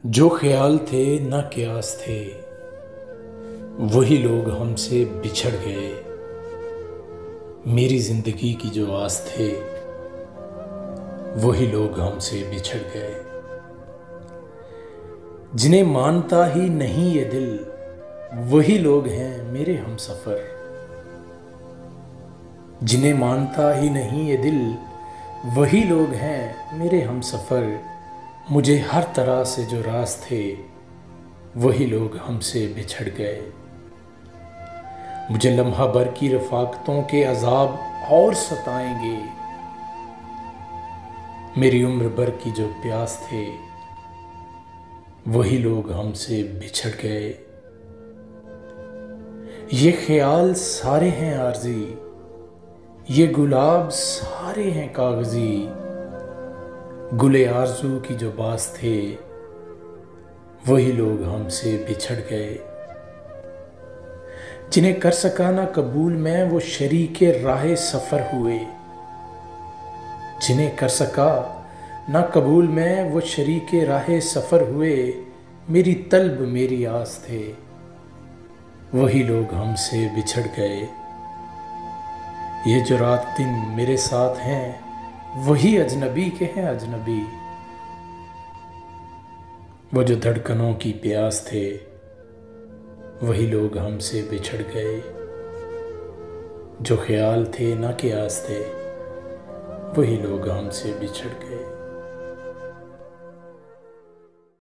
जो ख्याल थे न क्यास थे, वही लोग हमसे बिछड़ गए। मेरी जिंदगी की जो आस थे, वही लोग हमसे बिछड़ गए। जिन्हें मानता ही नहीं ये दिल, वही लोग हैं मेरे हमसफर। जिन्हें मानता ही नहीं ये दिल, वही लोग हैं मेरे हमसफर। मुझे हर तरह से जो रास थे, वही लोग हमसे बिछड़ गए। मुझे लम्हा भर की रफ़ाक़तों के अज़ाब और सताएंगे। मेरी उम्र भर की जो प्यास थे, वही लोग हमसे बिछड़ गए। ये ख्याल सारे हैं आर्ज़ी, ये गुलाब सारे हैं कागज़ी। गुले आरज़ू की जो बास थे, वही लोग हमसे बिछड़ गए। जिन्हें कर सका ना कबूल मैं, वो शरीके राहे सफ़र हुए। जिन्हें कर सका ना कबूल मैं, वो शरीके राहे सफ़र हुए। मेरी तलब मेरी आस थे, वही लोग हमसे बिछड़ गए। ये जो रात दिन मेरे साथ हैं, वही अजनबी के हैं अजनबी। वो जो धड़कनों की प्यास थे, वही लोग हमसे बिछड़ गए। जो ख्याल थे ना कि आस थे, वही लोग हमसे बिछड़ गए।